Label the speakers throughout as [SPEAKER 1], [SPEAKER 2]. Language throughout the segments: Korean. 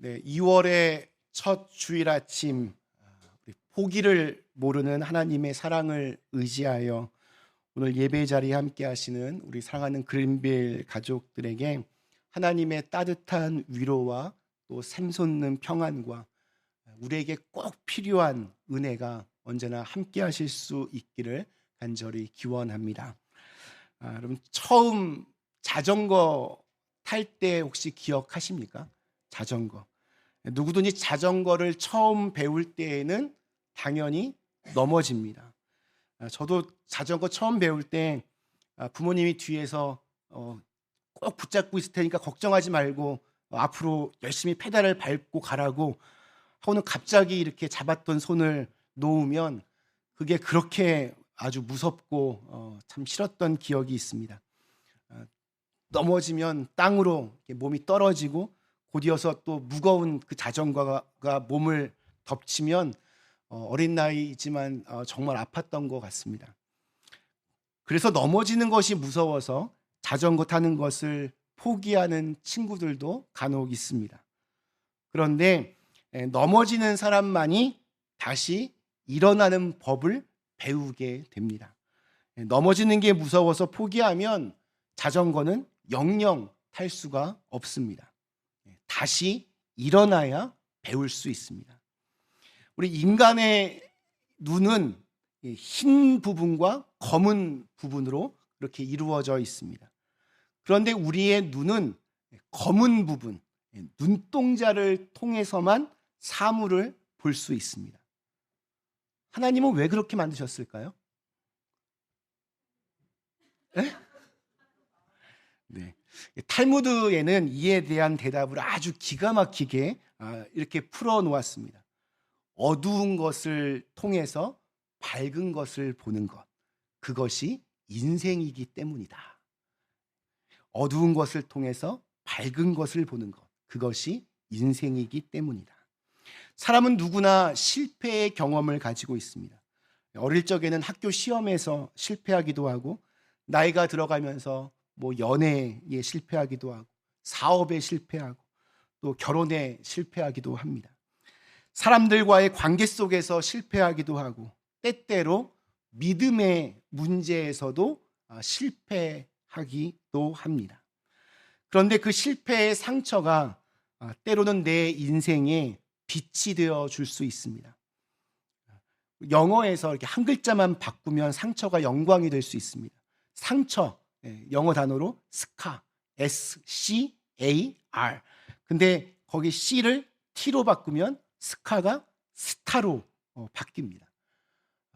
[SPEAKER 1] 네, 2월의 첫 주일 아침, 우리 포기를 모르는 하나님의 사랑을 의지하여 오늘 예배 자리에 함께 하시는 우리 사랑하는 그린빌 가족들에게 하나님의 따뜻한 위로와 또 샘솟는 평안과 우리에게 꼭 필요한 은혜가 언제나 함께 하실 수 있기를 간절히 기원합니다. 여러분, 처음 자전거 탈 때 혹시 기억하십니까? 자전거. 누구든지 자전거를 처음 배울 때에는 당연히 넘어집니다. 저도 자전거 처음 배울 때 부모님이 뒤에서 꼭 붙잡고 있을 테니까 걱정하지 말고 앞으로 열심히 페달을 밟고 가라고 하고는 갑자기 이렇게 잡았던 손을 놓으면 그게 그렇게 아주 무섭고 참 싫었던 기억이 있습니다. 넘어지면 땅으로 몸이 떨어지고 곧이어서 또 무거운 그 자전거가 몸을 덮치면 어린 나이지만 정말 아팠던 것 같습니다. 그래서 넘어지는 것이 무서워서 자전거 타는 것을 포기하는 친구들도 간혹 있습니다. 그런데 넘어지는 사람만이 다시 일어나는 법을 배우게 됩니다. 넘어지는 게 무서워서 포기하면 자전거는 영영 탈 수가 없습니다. 다시 일어나야 배울 수 있습니다. 우리 인간의 눈은 흰 부분과 검은 부분으로 이렇게 이루어져 있습니다. 그런데 우리의 눈은 검은 부분, 눈동자를 통해서만 사물을 볼 수 있습니다. 하나님은 왜 그렇게 만드셨을까요? 네? 네. 탈무드에는 이에 대한 대답을 아주 기가 막히게 이렇게 풀어 놓았습니다. 어두운 것을 통해서 밝은 것을 보는 것, 그것이 인생이기 때문이다. 어두운 것을 통해서 밝은 것을 보는 것, 그것이 인생이기 때문이다. 사람은 누구나 실패의 경험을 가지고 있습니다. 어릴 적에는 학교 시험에서 실패하기도 하고, 나이가 들어가면서 연애에 실패하기도 하고, 사업에 실패하고, 또 결혼에 실패하기도 합니다. 사람들과의 관계 속에서 실패하기도 하고, 때때로 믿음의 문제에서도 실패하기도 합니다. 그런데 그 실패의 상처가 때로는 내 인생에 빛이 되어 줄 수 있습니다. 영어에서 이렇게 한 글자만 바꾸면 상처가 영광이 될 수 있습니다. 상처, 영어 단어로 scar, S-C-A-R. 근데 거기 C를 T로 바꾸면 스카가 스타로 바뀝니다.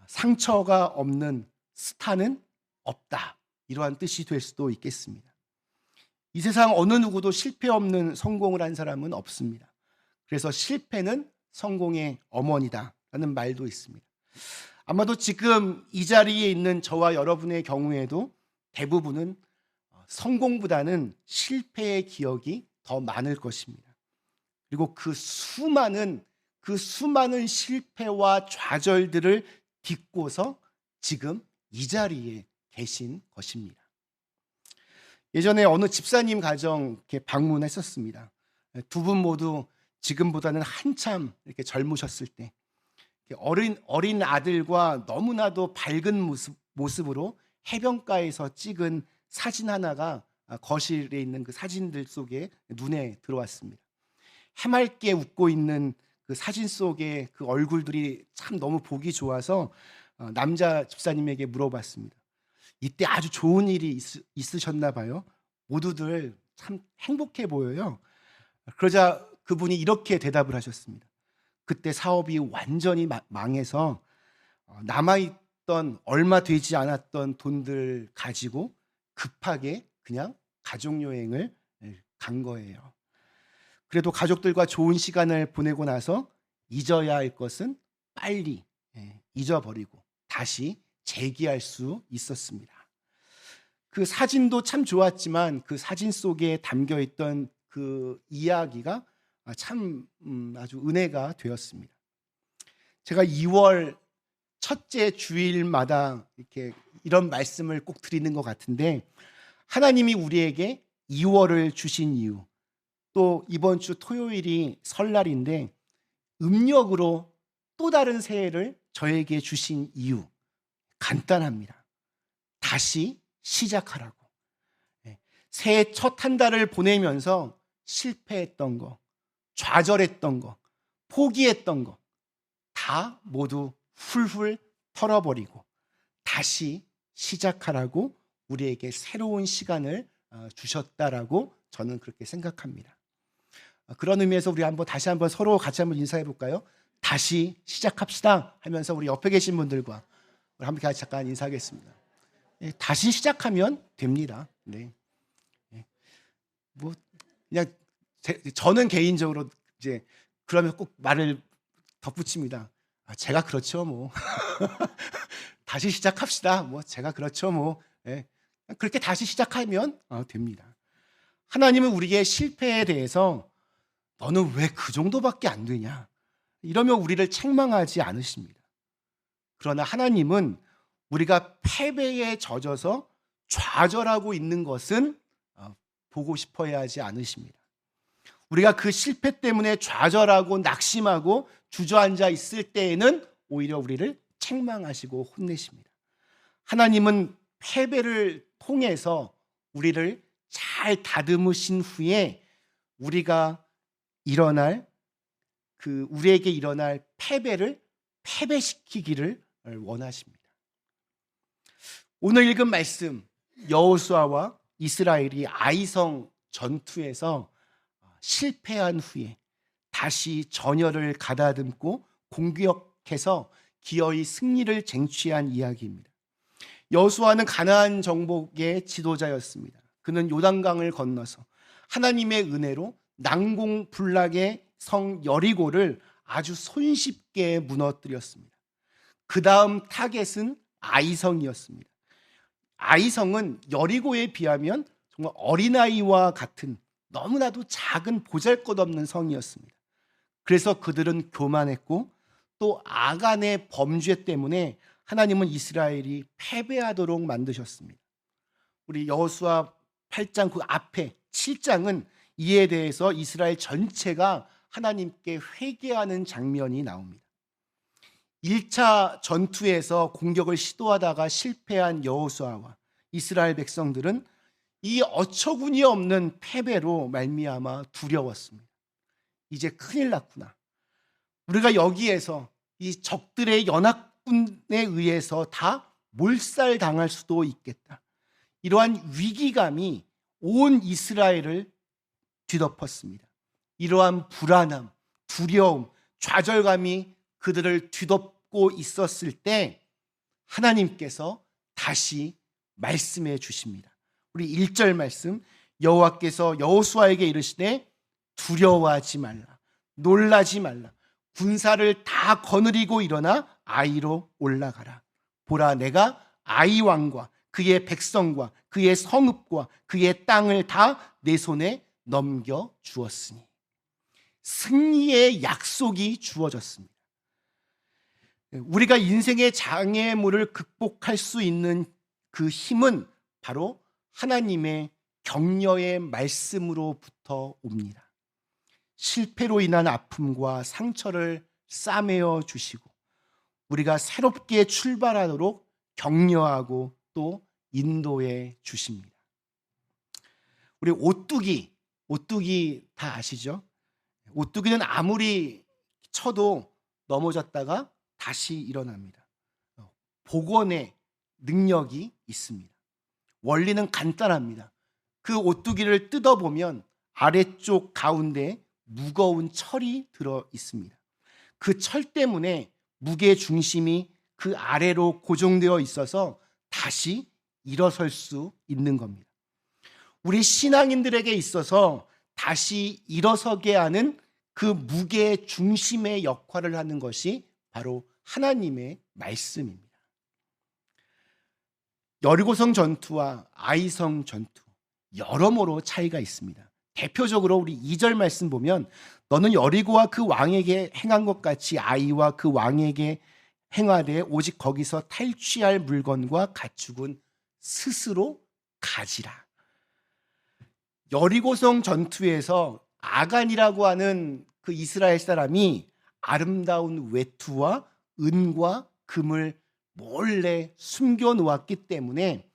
[SPEAKER 1] 상처가 없는 스타는 없다. 이러한 뜻이 될 수도 있겠습니다. 이 세상 어느 누구도 실패 없는 성공을 한 사람은 없습니다. 그래서 실패는 성공의 어머니다라는 말도 있습니다. 아마도 지금 이 자리에 있는 저와 여러분의 경우에도 대부분은 성공보다는 실패의 기억이 더 많을 것입니다. 그리고 그 수많은 실패와 좌절들을 딛고서 지금 이 자리에 계신 것입니다. 예전에 어느 집사님 가정 이렇게 방문했었습니다. 두 분 모두 지금보다는 한참 이렇게 젊으셨을 때 어린 아들과 너무나도 밝은 모습으로 해변가에서 찍은 사진 하나가 거실에 있는 그 사진들 속에 눈에 들어왔습니다. 해맑게 웃고 있는 그 사진 속의 그 얼굴들이 참 너무 보기 좋아서 남자 집사님에게 물어봤습니다. 이때 아주 좋은 일이 있으셨나 봐요. 모두들 참 행복해 보여요. 그러자 그분이 이렇게 대답을 하셨습니다. 그때 사업이 완전히 망해서 남아있던 얼마 되지 않았던 돈들 가지고 급하게 그냥 가족여행을 간 거예요. 그래도 가족들과 좋은 시간을 보내고 나서 잊어야 할 것은 빨리 잊어버리고 다시 재기할 수 있었습니다. 그 사진도 참 좋았지만 그 사진 속에 담겨있던 그 이야기가 참 아주 은혜가 되었습니다. 제가 2월 첫째 주일마다 이렇게 이런 말씀을 꼭 드리는 것 같은데, 하나님이 우리에게 2월을 주신 이유, 또 이번 주 토요일이 설날인데 음력으로 또 다른 새해를 저에게 주신 이유 간단합니다. 다시 시작하라고. 새해 첫 한 달을 보내면서 실패했던 거, 좌절했던 거, 포기했던 거 다 모두 훌훌 털어버리고 다시 시작하라고 우리에게 새로운 시간을 주셨다라고 저는 그렇게 생각합니다. 그런 의미에서 우리 다시 한번 서로 같이 한번 인사해 볼까요? 다시 시작합시다 하면서 우리 옆에 계신 분들과 우리 함께 같이 잠깐 인사하겠습니다. 다시 시작하면 됩니다. 네. 뭐 그냥 저는 개인적으로 이제 그러면 꼭 말을 덧붙입니다. 제가 그렇죠, 뭐. 다시 시작합시다. 뭐 제가 그렇죠, 뭐. 예. 그렇게 다시 시작하면 됩니다. 하나님은 우리의 실패에 대해서 너는 왜 그 정도밖에 안 되냐? 이러면 우리를 책망하지 않으십니다. 그러나 하나님은 우리가 패배에 젖어서 좌절하고 있는 것은 보고 싶어야 하지 않으십니다. 우리가 그 실패 때문에 좌절하고 낙심하고 주저앉아 있을 때에는 오히려 우리를 책망하시고 혼내십니다. 하나님은 패배를 통해서 우리를 잘 다듬으신 후에 우리에게 일어날 패배를 패배시키기를 원하십니다. 오늘 읽은 말씀, 여호수아와 이스라엘이 아이성 전투에서 실패한 후에 다시 전열을 가다듬고 공격해서 기어이 승리를 쟁취한 이야기입니다. 여호수아는 가나안 정복의 지도자였습니다. 그는 요단강을 건너서 하나님의 은혜로 난공불락의 성 여리고를 아주 손쉽게 무너뜨렸습니다. 그 다음 타겟은 아이성이었습니다. 아이성은 여리고에 비하면 정말 어린아이와 같은 너무나도 작은 보잘것없는 성이었습니다. 그래서 그들은 교만했고 또 아간의 범죄 때문에 하나님은 이스라엘이 패배하도록 만드셨습니다. 우리 여호수아 8장 그 앞에 7장은 이에 대해서 이스라엘 전체가 하나님께 회개하는 장면이 나옵니다. 1차 전투에서 공격을 시도하다가 실패한 여호수아와 이스라엘 백성들은 이 어처구니 없는 패배로 말미암아 두려웠습니다. 이제 큰일 났구나. 우리가 여기에서 이 적들의 연합군에 의해서 다 몰살당할 수도 있겠다. 이러한 위기감이 온 이스라엘을 뒤덮었습니다. 이러한 불안함, 두려움, 좌절감이 그들을 뒤덮고 있었을 때 하나님께서 다시 말씀해 주십니다. 우리 1절 말씀, 여호와께서 여호수아에게 이르시되 두려워하지 말라, 놀라지 말라, 군사를 다 거느리고 일어나 아이로 올라가라. 보라, 내가 아이 왕과 그의 백성과 그의 성읍과 그의 땅을 다 내 손에 넘겨 주었으니. 승리의 약속이 주어졌습니다. 우리가 인생의 장애물을 극복할 수 있는 그 힘은 바로 하나님의 격려의 말씀으로부터 옵니다. 실패로 인한 아픔과 상처를 싸매어 주시고 우리가 새롭게 출발하도록 격려하고 또 인도해 주십니다. 우리 오뚜기 다 아시죠? 오뚜기는 아무리 쳐도 넘어졌다가 다시 일어납니다. 복원의 능력이 있습니다. 원리는 간단합니다. 그 오뚜기를 뜯어보면 아래쪽 가운데 무거운 철이 들어 있습니다. 그 철 때문에 무게 중심이 그 아래로 고정되어 있어서 다시 일어설 수 있는 겁니다. 우리 신앙인들에게 있어서 다시 일어서게 하는 그 무게 중심의 역할을 하는 것이 바로 하나님의 말씀입니다. 여리고성 전투와 아이성 전투 여러모로 차이가 있습니다. 대표적으로 우리 2절 말씀 보면 너는 여리고와 그 왕에게 행한 것 같이 아이와 그 왕에게 행하되 오직 거기서 탈취할 물건과 가축은 스스로 가지라. 여리고성 전투에서 아간이라고 하는 그 이스라엘 사람이 아름다운 외투와 은과 금을 몰래 숨겨 놓았기 때문에,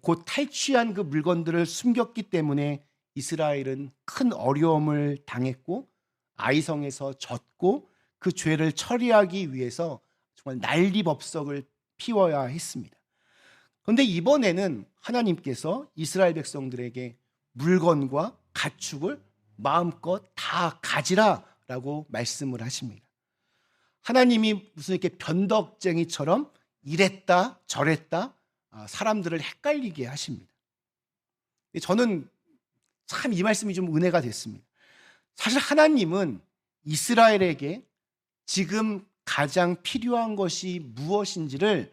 [SPEAKER 1] 곧 탈취한 그 물건들을 숨겼기 때문에 이스라엘은 큰 어려움을 당했고 아이성에서 졌고, 그 죄를 처리하기 위해서 정말 난리법석을 피워야 했습니다. 그런데 이번에는 하나님께서 이스라엘 백성들에게 물건과 가축을 마음껏 다 가지라라고 말씀을 하십니다. 하나님이 무슨 이렇게 변덕쟁이처럼 이랬다 저랬다 사람들을 헷갈리게 하십니다. 저는 참 이 말씀이 좀 은혜가 됐습니다. 사실 하나님은 이스라엘에게 지금 가장 필요한 것이 무엇인지를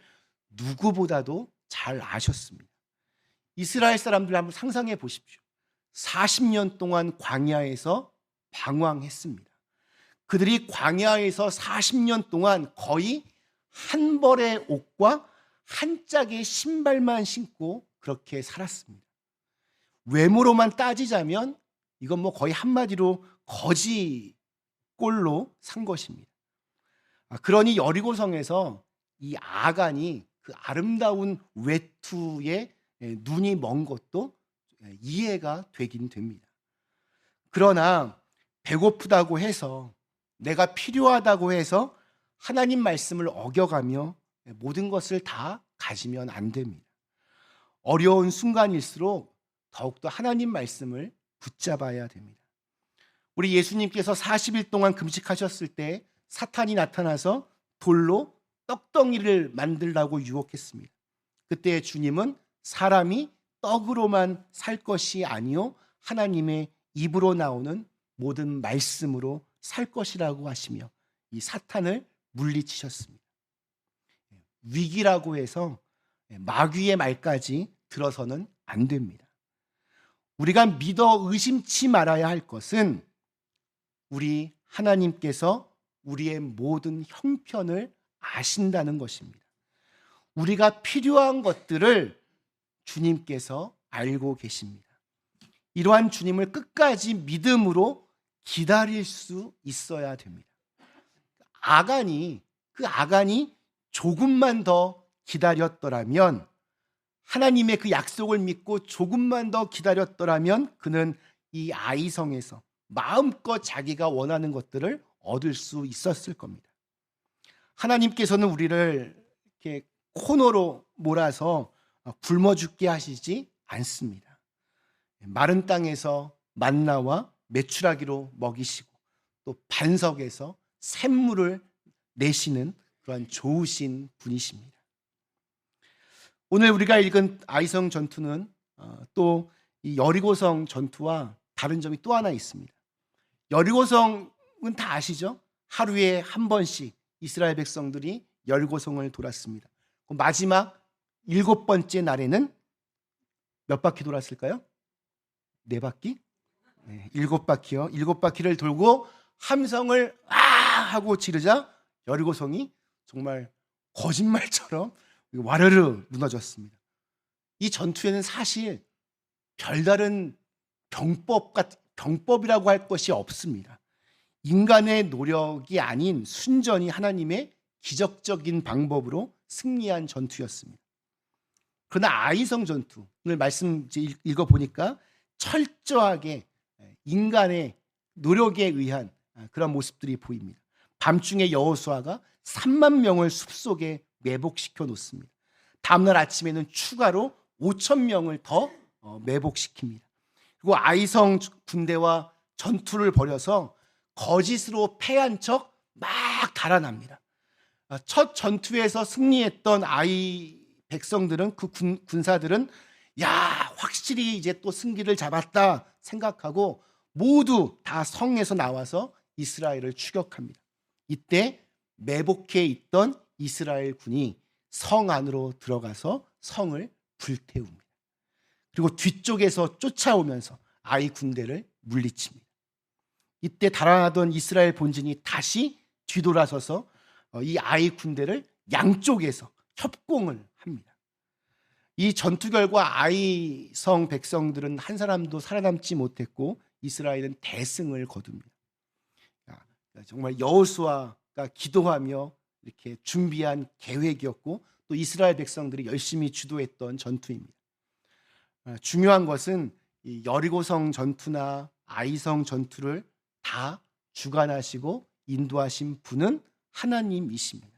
[SPEAKER 1] 누구보다도 잘 아셨습니다. 이스라엘 사람들 한번 상상해 보십시오. 40년 동안 광야에서 방황했습니다. 그들이 광야에서 40년 동안 거의 한 벌의 옷과 한 짝의 신발만 신고 그렇게 살았습니다. 외모로만 따지자면 이건 뭐 거의 한마디로 거지 꼴로 산 것입니다. 그러니 여리고성에서 이 아간이 그 아름다운 외투에 눈이 먼 것도 이해가 되긴 됩니다. 그러나 배고프다고 해서, 내가 필요하다고 해서 하나님 말씀을 어겨가며 모든 것을 다 가지면 안 됩니다. 어려운 순간일수록 더욱더 하나님 말씀을 붙잡아야 됩니다. 우리 예수님께서 40일 동안 금식하셨을 때 사탄이 나타나서 돌로 떡덩이를 만들라고 유혹했습니다. 그때 주님은 사람이 떡으로만 살 것이 아니요 하나님의 입으로 나오는 모든 말씀으로 살 것이라고 하시며 이 사탄을 물리치셨습니다. 위기라고 해서 마귀의 말까지 들어서는 안 됩니다. 우리가 믿어 의심치 말아야 할 것은 우리 하나님께서 우리의 모든 형편을 아신다는 것입니다. 우리가 필요한 것들을 주님께서 알고 계십니다. 이러한 주님을 끝까지 믿음으로 기다릴 수 있어야 됩니다. 아간이 조금만 더 기다렸더라면, 하나님의 그 약속을 믿고 조금만 더 기다렸더라면 그는 이 아이성에서 마음껏 자기가 원하는 것들을 얻을 수 있었을 겁니다. 하나님께서는 우리를 이렇게 코너로 몰아서 굶어 죽게 하시지 않습니다. 마른 땅에서 만나와 메추라기로 먹이시고 또 반석에서 샘물을 내시는 그러한 좋으신 분이십니다. 오늘 우리가 읽은 아이성 전투는 또 이 여리고성 전투와 다른 점이 또 하나 있습니다. 여리고성은 다 아시죠? 하루에 한 번씩 이스라엘 백성들이 여리고성을 돌았습니다. 마지막 7번째 날에는 몇 바퀴 돌았을까요? 4바퀴? 네, 7바퀴요. 7바퀴를 돌고 함성을 아 하고 지르자 여리고성이 정말 거짓말처럼 와르르 무너졌습니다. 이 전투에는 사실 별다른 병법이라고 할 것이 없습니다. 인간의 노력이 아닌 순전히 하나님의 기적적인 방법으로 승리한 전투였습니다. 그러나 아이성 전투, 오늘 말씀 읽어보니까 철저하게 인간의 노력에 의한 그런 모습들이 보입니다. 밤중에 여호수아가 3만 명을 숲속에 매복시켜 놓습니다. 다음날 아침에는 추가로 5천 명을 더 매복시킵니다. 그리고 아이성 군대와 전투를 벌여서 거짓으로 패한 척 막 달아납니다. 첫 전투에서 승리했던 아이 백성들은, 그 군사들은 야, 확실히 이제 또 승기를 잡았다 생각하고 모두 다 성에서 나와서 이스라엘을 추격합니다. 이때 매복해 있던 이스라엘 군이 성 안으로 들어가서 성을 불태웁니다. 그리고 뒤쪽에서 쫓아오면서 아이 군대를 물리칩니다. 이때 달아나던 이스라엘 본진이 다시 뒤돌아서서 이 아이 군대를 양쪽에서 협공을 합니다. 이 전투 결과 아이성 백성들은 한 사람도 살아남지 못했고 이스라엘은 대승을 거둡니다. 정말 여호수아가 기도하며 이렇게 준비한 계획이었고 또 이스라엘 백성들이 열심히 주도했던 전투입니다. 중요한 것은 이 여리고성 전투나 아이성 전투를 다 주관하시고 인도하신 분은 하나님이십니다.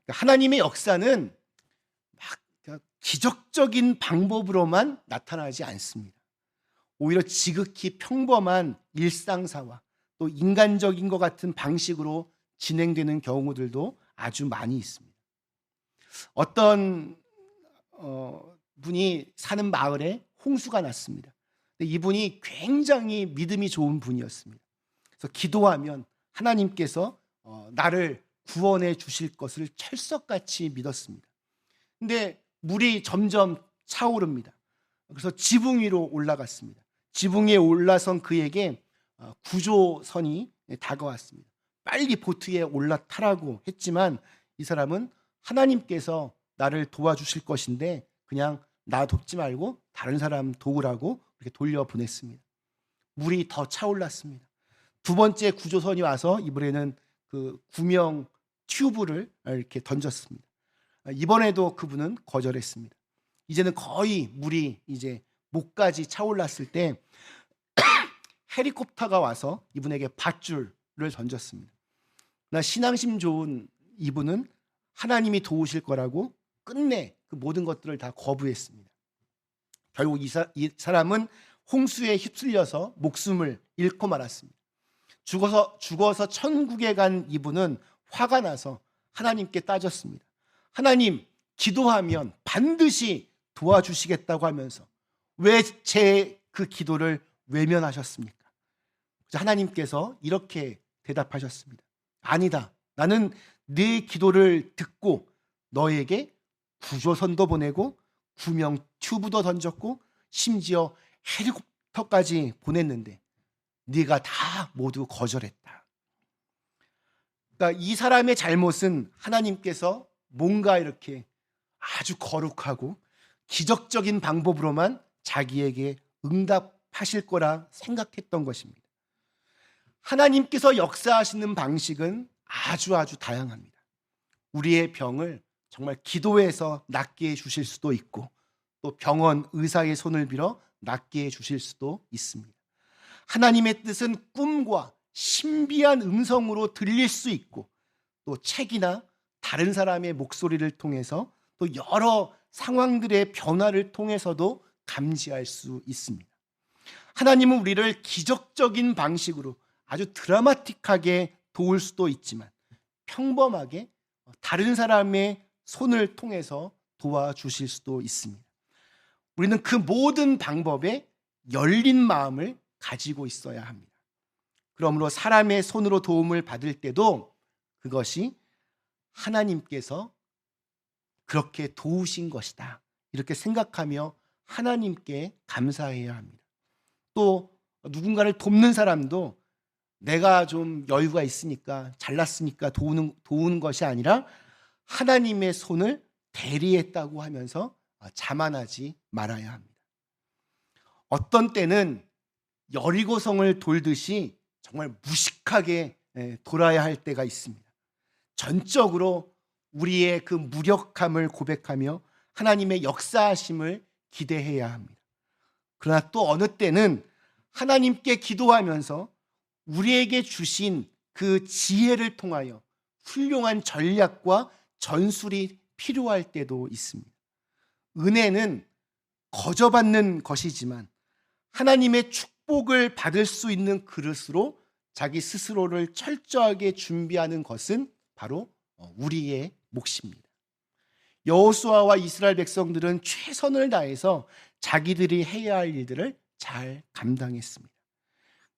[SPEAKER 1] 하나님의 역사는 막 기적적인 방법으로만 나타나지 않습니다. 오히려 지극히 평범한 일상사와 또 인간적인 것 같은 방식으로 진행되는 경우들도 아주 많이 있습니다. 어떤 분이 사는 마을에 홍수가 났습니다. 이분이 굉장히 믿음이 좋은 분이었습니다. 그래서 기도하면 하나님께서 나를 구원해 주실 것을 철석같이 믿었습니다. 근데 물이 점점 차오릅니다. 그래서 지붕 위로 올라갔습니다. 지붕 위에 올라선 그에게 구조선이 다가왔습니다. 빨리 보트에 올라타라고 했지만 이 사람은 하나님께서 나를 도와주실 것인데 그냥 나 돕지 말고 다른 사람 도우라고 이렇게 돌려보냈습니다. 물이 더 차올랐습니다. 두 번째 구조선이 와서 이번에는 그 구명 튜브를 이렇게 던졌습니다. 이번에도 그분은 거절했습니다. 이제는 거의 물이 이제 목까지 차올랐을 때 헬리콥터가 와서 이분에게 밧줄을 던졌습니다. 나 신앙심 좋은 이분은 하나님이 도우실 거라고 끝내 그 모든 것들을 다 거부했습니다. 결국 이 사람은 홍수에 휩쓸려서 목숨을 잃고 말았습니다. 죽어서 천국에 간 이분은 화가 나서 하나님께 따졌습니다. 하나님, 기도하면 반드시 도와주시겠다고 하면서 왜 제 그 기도를 외면하셨습니까? 하나님께서 이렇게 대답하셨습니다. 아니다. 나는 네 기도를 듣고 너에게 구조선도 보내고 구명 튜브도 던졌고 심지어 헬리콥터까지 보냈는데 네가 다 모두 거절했다. 그러니까 이 사람의 잘못은 하나님께서 뭔가 이렇게 아주 거룩하고 기적적인 방법으로만 자기에게 응답하실 거라 생각했던 것입니다. 하나님께서 역사하시는 방식은 아주 다양합니다. 우리의 병을 정말 기도해서 낫게 해주실 수도 있고 또 병원 의사의 손을 빌어 낫게 해주실 수도 있습니다. 하나님의 뜻은 꿈과 신비한 음성으로 들릴 수 있고 또 책이나 다른 사람의 목소리를 통해서 또 여러 상황들의 변화를 통해서도 감지할 수 있습니다. 하나님은 우리를 기적적인 방식으로 아주 드라마틱하게 도울 수도 있지만 평범하게 다른 사람의 손을 통해서 도와주실 수도 있습니다. 우리는 그 모든 방법에 열린 마음을 가지고 있어야 합니다. 그러므로 사람의 손으로 도움을 받을 때도 그것이 하나님께서 그렇게 도우신 것이다. 이렇게 생각하며 하나님께 감사해야 합니다. 또 누군가를 돕는 사람도 내가 좀 여유가 있으니까 잘났으니까 도우는 것이 아니라 하나님의 손을 대리했다고 하면서 자만하지 말아야 합니다. 어떤 때는 여리고성을 돌듯이 정말 무식하게 돌아야 할 때가 있습니다. 전적으로 우리의 그 무력함을 고백하며 하나님의 역사하심을 기대해야 합니다. 그러나 또 어느 때는 하나님께 기도하면서 우리에게 주신 그 지혜를 통하여 훌륭한 전략과 전술이 필요할 때도 있습니다. 은혜는 거저받는 것이지만 하나님의 축복을 받을 수 있는 그릇으로 자기 스스로를 철저하게 준비하는 것은 바로 우리의 몫입니다. 여호수아와 이스라엘 백성들은 최선을 다해서 자기들이 해야 할 일들을 잘 감당했습니다.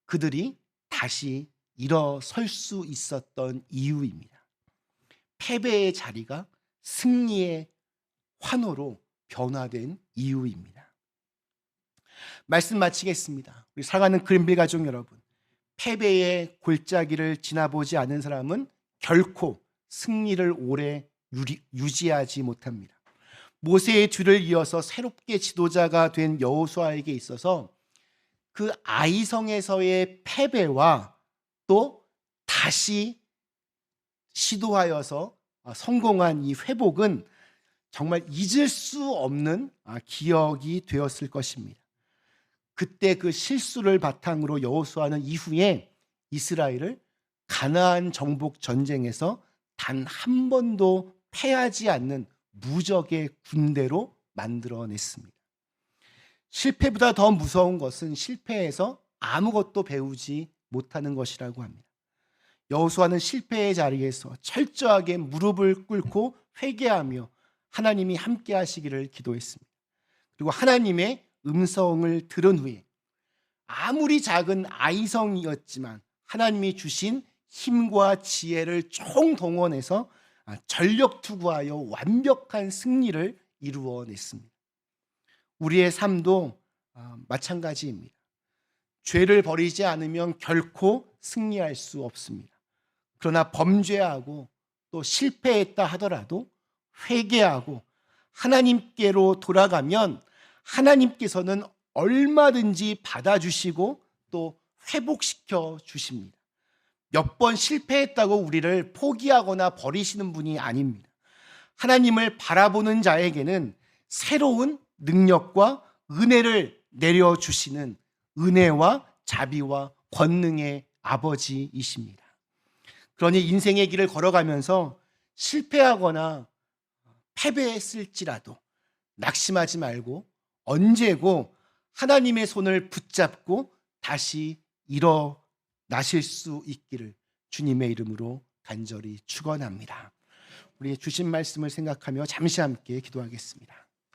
[SPEAKER 1] 그들이 다시 일어설 수 있었던 이유입니다. 패배의 자리가 승리의 환호로 변화된 이유입니다. 말씀 마치겠습니다. 우리 사랑하는 그린빌 가족 여러분, 패배의 골짜기를 지나보지 않은 사람은 결코 승리를 오래 유지하지 못합니다. 모세의 뒤를 이어서 새롭게 지도자가 된 여호수아에게 있어서 그 아이성에서의 패배와 또 다시 시도하여서 성공한 이 회복은 정말 잊을 수 없는 기억이 되었을 것입니다. 그때 그 실수를 바탕으로 여호수아는 이후에 이스라엘을 가나안 정복 전쟁에서 단 한 번도 패하지 않는 무적의 군대로 만들어냈습니다. 실패보다 더 무서운 것은 실패에서 아무것도 배우지 못하는 것이라고 합니다. 여호수아는 실패의 자리에서 철저하게 무릎을 꿇고 회개하며 하나님이 함께 하시기를 기도했습니다. 그리고 하나님의 음성을 들은 후에 아무리 작은 아이성이었지만 하나님이 주신 힘과 지혜를 총동원해서 전력 투구하여 완벽한 승리를 이루어냈습니다. 우리의 삶도 마찬가지입니다. 죄를 버리지 않으면 결코 승리할 수 없습니다. 그러나 범죄하고 또 실패했다 하더라도 회개하고 하나님께로 돌아가면 하나님께서는 얼마든지 받아주시고 또 회복시켜 주십니다. 몇 번 실패했다고 우리를 포기하거나 버리시는 분이 아닙니다. 하나님을 바라보는 자에게는 새로운 능력과 은혜를 내려주시는 은혜와 자비와 권능의 아버지이십니다. 그러니 인생의 길을 걸어가면서 실패하거나 패배했을지라도 낙심하지 말고 언제고 하나님의 손을 붙잡고 다시 일어나실 수 있기를 주님의 이름으로 간절히 축원합니다. 우리 주신 말씀을 생각하며 잠시 함께 기도하겠습니다.